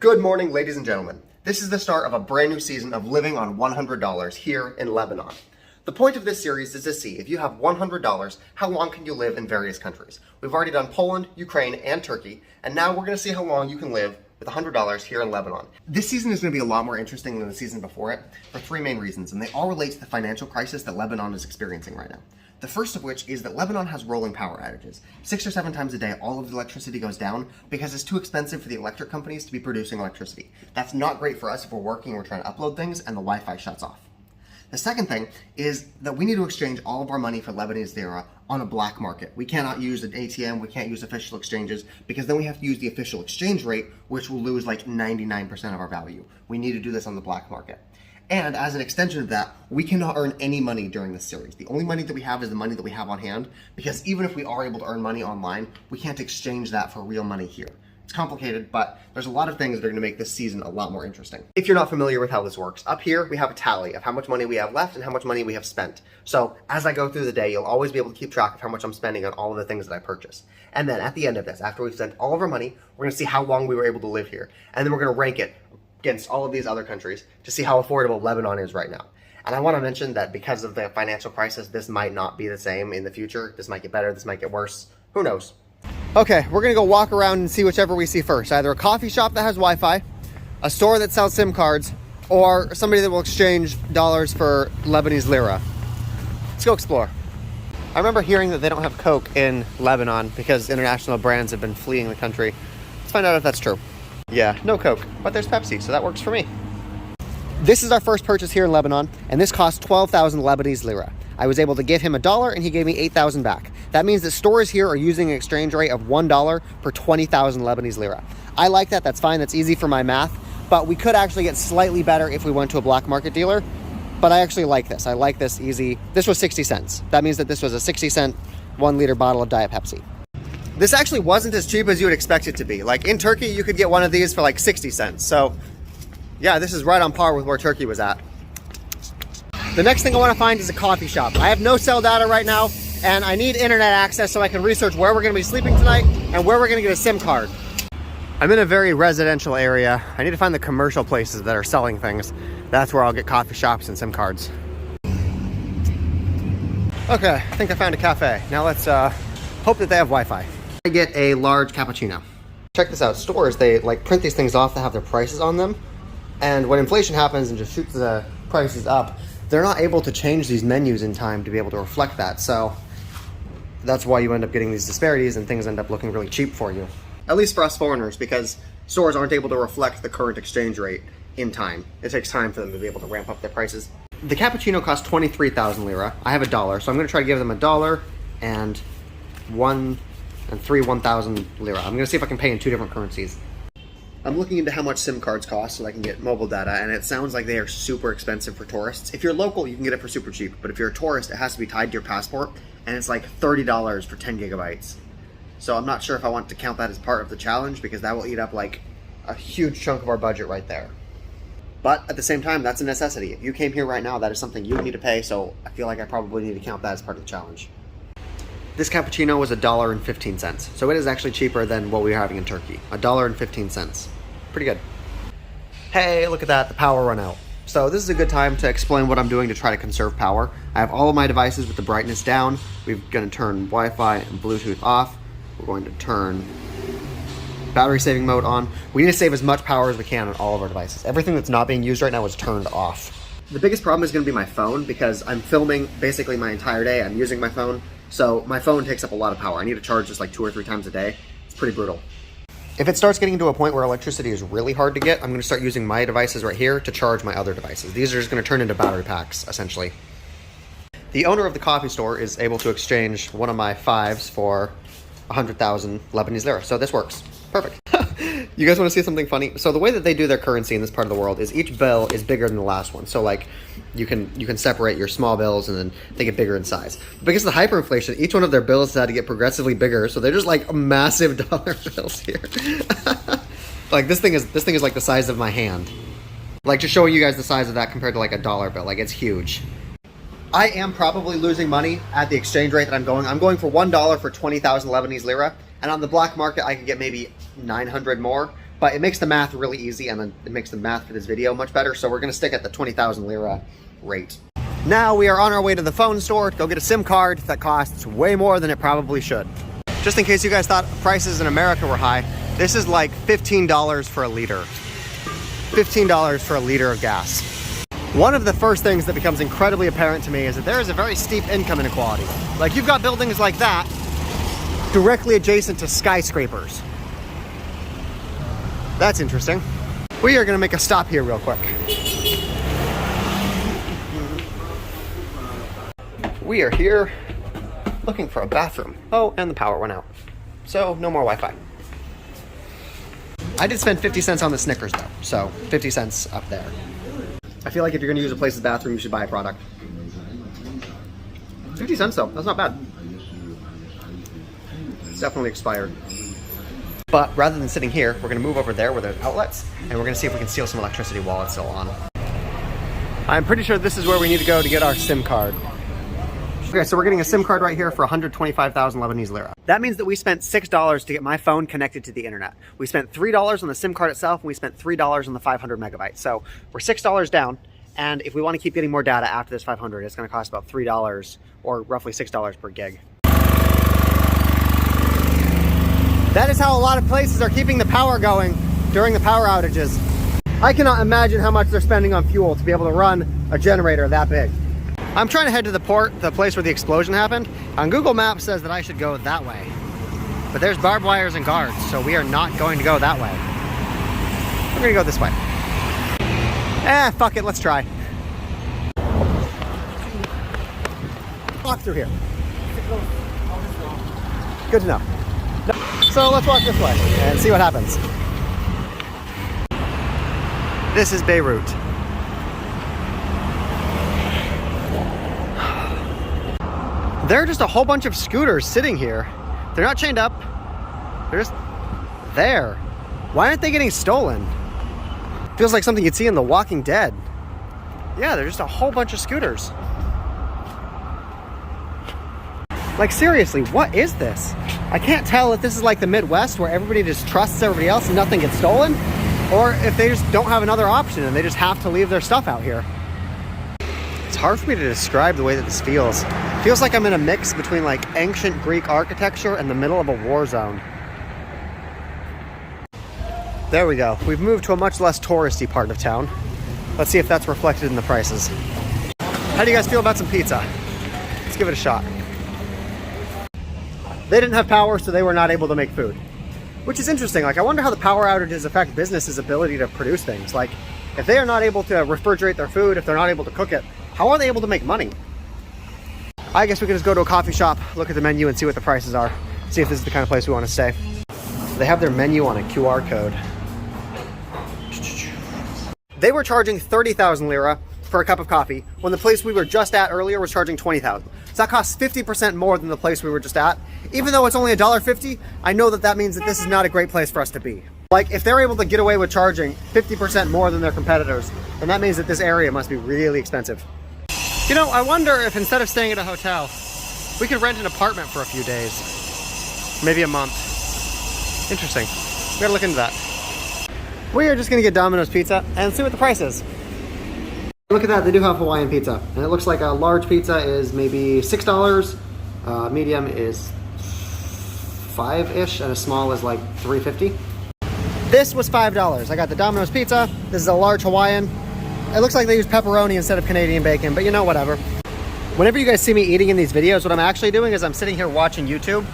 Good morning, ladies and gentlemen. This is the start of a brand new season of living on $100 here in Lebanon. The point of this series is to see if you have $100, how long can you live in various countries. We've already done Poland, Ukraine, and Turkey, and now we're going to see how long you can live with $100 here in Lebanon. This season is going to be a lot more interesting than the season before it for three main reasons, and they all relate to the financial crisis that Lebanon is experiencing right now. The first of which is that Lebanon has rolling power outages. 6 or 7 times a day, all of the electricity goes down because it's too expensive for the electric companies to be producing electricity. That's not great for us if we're working and we're trying to upload things and the Wi-Fi shuts off. The second thing is that we need to exchange all of our money for Lebanese lira on a black market. We cannot use an ATM, we can't use official exchanges, because then we have to use the official exchange rate, which will lose like 99% of our value. We need to do this on the black market. And as an extension of that, we cannot earn any money during this series. The only money that we have is the money that we have on hand, because even if we are able to earn money online, we can't exchange that for real money here. It's complicated, but there's a lot of things that are going to make this season a lot more interesting. If you're not familiar with how this works, up here we have a tally of how much money we have left and how much money we have spent. So as I go through the day, you'll always be able to keep track of how much I'm spending on all of the things that I purchase. And then at the end of this, after we've spent all of our money, we're going to see how long we were able to live here. And then we're going to rank it against all of these other countries to see how affordable Lebanon is right now. And I want to mention that because of the financial crisis, this might not be the same in the future. This might get better, this might get worse. Who knows? Okay, we're gonna go walk around and see whichever we see first. Either a coffee shop that has Wi-Fi, a store that sells SIM cards, or somebody that will exchange dollars for Lebanese lira. Let's go explore. I remember hearing that they don't have Coke in Lebanon because international brands have been fleeing the country. Let's find out if that's true. Yeah, no Coke, but there's Pepsi, so that works for me. This is our first purchase here in Lebanon, and this cost 12,000 Lebanese lira. I was able to give him $1 and he gave me 8,000 back. That means that stores here are using an exchange rate of $1 per 20,000 Lebanese lira. I like that, that's fine, that's easy for my math, but we could actually get slightly better if we went to a black market dealer. But I actually like this. I like this easy. This was 60 cents. That means that this was a 60-cent 1-liter bottle of Diet Pepsi. This actually wasn't as cheap as you would expect it to be. Like in Turkey, you could get one of these for like 60 cents. So yeah, this is right on par with where Turkey was at. The next thing I want to find is a coffee shop. I have no cell data right now, and I need internet access so I can research where we're going to be sleeping tonight and where we're going to get a SIM card. I'm in a very residential area. I need to find the commercial places that are selling things. That's where I'll get coffee shops and SIM cards. Okay, I think I found a cafe. Now let's hope that they have Wi-Fi. I get a large cappuccino. Check this out. Stores, they like print these things off that have their prices on them. And when inflation happens and just shoots the prices up, they're not able to change these menus in time to be able to reflect that. So that's why you end up getting these disparities and things end up looking really cheap for you. At least for us foreigners, because stores aren't able to reflect the current exchange rate in time. It takes time for them to be able to ramp up their prices. The cappuccino costs 23,000 lira. I have $1, so I'm gonna try to give them $1 and 1,000 lira. I'm gonna see if I can pay in 2 different currencies. I'm looking into how much SIM cards cost so I can get mobile data, and it sounds like they are super expensive for tourists. If you're local, you can get it for super cheap, but if you're a tourist, it has to be tied to your passport, and it's like $30 for 10 gigabytes. So I'm not sure if I want to count that as part of the challenge, because that will eat up like a huge chunk of our budget right there. But at the same time, that's a necessity. If you came here right now, that is something you would need to pay, so I feel like I probably need to count that as part of the challenge. This cappuccino was $1.15, so it is actually cheaper than what we were having in Turkey. $1.15. Pretty good. Hey, look at that, the power run out. So this is a good time to explain what I'm doing to try to conserve power. I have all of my devices with the brightness down. We're going to turn Wi-Fi and Bluetooth off. We're going to turn battery saving mode on. We need to save as much power as we can on all of our devices. Everything that's not being used right now is turned off. The biggest problem is going to be my phone, because I'm filming basically my entire day. I'm using my phone. So my phone takes up a lot of power. I need to charge this like 2 or 3 times a day. It's pretty brutal. If it starts getting to a point where electricity is really hard to get, I'm going to start using my devices right here to charge my other devices. These are just going to turn into battery packs, essentially. The owner of the coffee store is able to exchange one of my 5s for 100,000 Lebanese lira. So this works. Perfect. You guys want to see something funny? So the way that they do their currency in this part of the world is each bill is bigger than the last one. So like you can separate your small bills and then they get bigger in size. But because of the hyperinflation, each one of their bills had to get progressively bigger. So they're just like massive dollar bills here. Like this thing is like the size of my hand. Like just showing you guys the size of that compared to like a dollar bill. Like it's huge. I am probably losing money at the exchange rate that I'm going. I'm going for $1 for 20,000 Lebanese lira. And on the black market, I could get maybe 900 more. but it makes the math really easy, and then it makes the math for this video much better. So we're gonna stick at the 20,000 lira rate. Now we are on our way to the phone store to go get a SIM card that costs way more than it probably should. Just in case you guys thought prices in America were high, this is like $15 for a liter. $15 for a liter of gas. One of the first things that becomes incredibly apparent to me is that there is a very steep income inequality. Like, you've got buildings like that directly adjacent to skyscrapers. That's interesting. We are gonna make a stop here real quick. We are here looking for a bathroom. Oh, and the power went out. So no more Wi-Fi. I did spend 50 cents on the Snickers though, so 50 cents up there. I feel like if you're gonna use a place's bathroom, you should buy a product. 50 cents though, that's not bad. It's definitely expired. But rather than sitting here, we're gonna move over there where there's outlets, and we're gonna see if we can steal some electricity while it's still on. I'm pretty sure this is where we need to go to get our SIM card. Okay, so we're getting a SIM card right here for 125,000 Lebanese lira. That means that we spent $6 to get my phone connected to the internet. We spent $3 on the SIM card itself, and we spent $3 on the 500 megabytes. So we're $6 down, and if we want to keep getting more data after this 500, it's going to cost about $3 or roughly $6 per gig. That is how a lot of places are keeping the power going during the power outages. I cannot imagine how much they're spending on fuel to be able to run a generator that big. I'm trying to head to the port, the place where the explosion happened. On Google Maps says that I should go that way. But there's barbed wires and guards, so we are not going to go that way. We're gonna go this way. Fuck it, let's try. Walk through here. Good to know. So let's walk this way and see what happens. This is Beirut. There are just a whole bunch of scooters sitting here. They're not chained up. They're just there. Why aren't they getting stolen? Feels like something you'd see in The Walking Dead. Yeah, they're just a whole bunch of scooters. Like, seriously, what is this? I can't tell if this is like the Midwest where everybody just trusts everybody else and nothing gets stolen, or if they just don't have another option and they just have to leave their stuff out here. It's hard for me to describe the way that this feels. It feels like I'm in a mix between like ancient Greek architecture and the middle of a war zone. There we go. We've moved to a much less touristy part of town. Let's see if that's reflected in the prices. How do you guys feel about some pizza? Let's give it a shot. They didn't have power, so they were not able to make food. Which is interesting. Like, I wonder how the power outages affect businesses' ability to produce things. Like, if they are not able to refrigerate their food, if they're not able to cook it, how are they able to make money? I guess we can just go to a coffee shop, look at the menu, and see what the prices are. See if this is the kind of place we want to stay. They have their menu on a QR code. They were charging 30,000 lira for a cup of coffee, when the place we were just at earlier was charging 20,000. So that costs 50% more than the place we were just at. Even though it's only $1.50, I know that that means that this is not a great place for us to be. Like, if they're able to get away with charging 50% more than their competitors, then that means that this area must be really expensive. You know, I wonder if instead of staying at a hotel, we could rent an apartment for a few days. Maybe a month. Interesting. We gotta look into that. We are just gonna get Domino's pizza and see what the price is. Look at that, they do have Hawaiian pizza. And it looks like a large pizza is maybe $6, medium is $5-ish, and a small is like $3.50. This was $5. I got the Domino's pizza. This is a large Hawaiian. It looks like they use pepperoni instead of Canadian bacon, but you know, whatever. Whenever you guys see me eating in these videos, what I'm actually doing is I'm sitting here watching YouTube.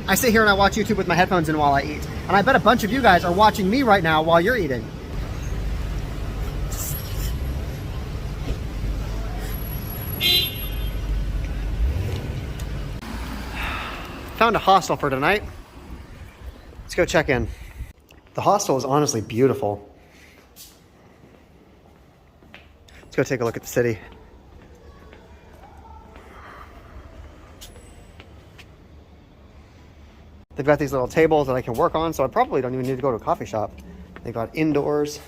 I sit here and I watch YouTube with my headphones in while I eat. And I bet a bunch of you guys are watching me right now while you're eating. Found a hostel for tonight. Let's go check in. The hostel is honestly beautiful. Let's go take a look at the city. They've got these little tables that I can work on, so I probably don't even need to go to a coffee shop. They've got indoors.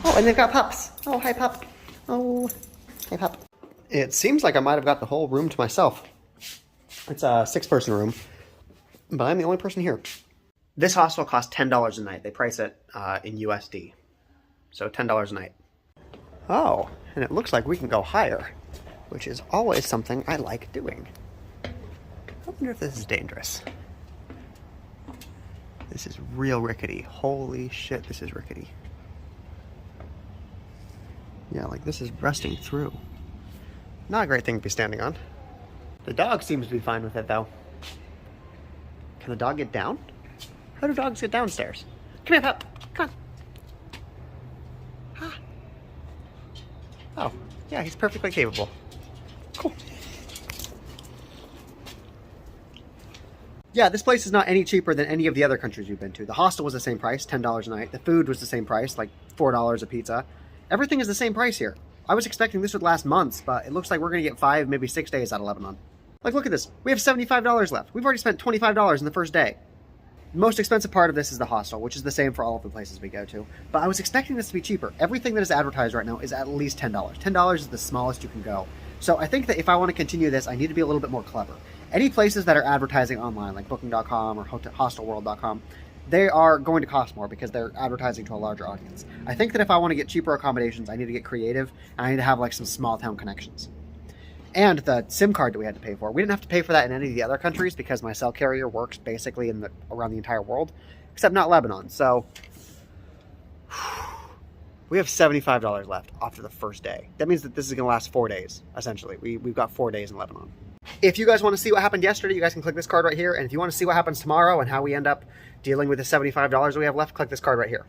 Oh, and they've got pups. Oh, hi, pup. Oh, hey, pup. It seems like I might have got the whole room to myself. It's a 6-person room, but I'm the only person here. This hostel costs $10 a night. They price it in USD. So $10 a night. Oh, and it looks like we can go higher, which is always something I like doing. I wonder if this is dangerous. This is real rickety. Holy shit, this is rickety. Yeah, like this is rusting through. Not a great thing to be standing on. The dog seems to be fine with it though. Can the dog get down? How do dogs get downstairs? Come here, pup. Come on. Ah. Oh, yeah, he's perfectly capable. Cool. Yeah, this place is not any cheaper than any of the other countries we've been to. The hostel was the same price, $10 a night. The food was the same price, like $4 a pizza. Everything is the same price here. I was expecting this would last months, but it looks like we're going to get 5, maybe 6 days out of Lebanon. Like, look at this. We have $75 left. We've already spent $25 in the first day. The most expensive part of this is the hostel, which is the same for all of the places we go to. But I was expecting this to be cheaper. Everything that is advertised right now is at least $10. $10 is the smallest you can go. So I think that if I want to continue this, I need to be a little bit more clever. Any places that are advertising online, like Booking.com or Hostelworld.com, they are going to cost more because they're advertising to a larger audience. I think that if I want to get cheaper accommodations, I need to get creative, and I need to have like some small town connections. And the SIM card that we had to pay for. We didn't have to pay for that in any of the other countries because my cell carrier works basically around the entire world, except not Lebanon. So we have $75 left after the first day. That means that this is going to last 4 days, essentially. We've got 4 days in Lebanon. If you guys want to see what happened yesterday, you guys can click this card right here. And if you want to see what happens tomorrow and how we end up dealing with the $75 we have left, click this card right here.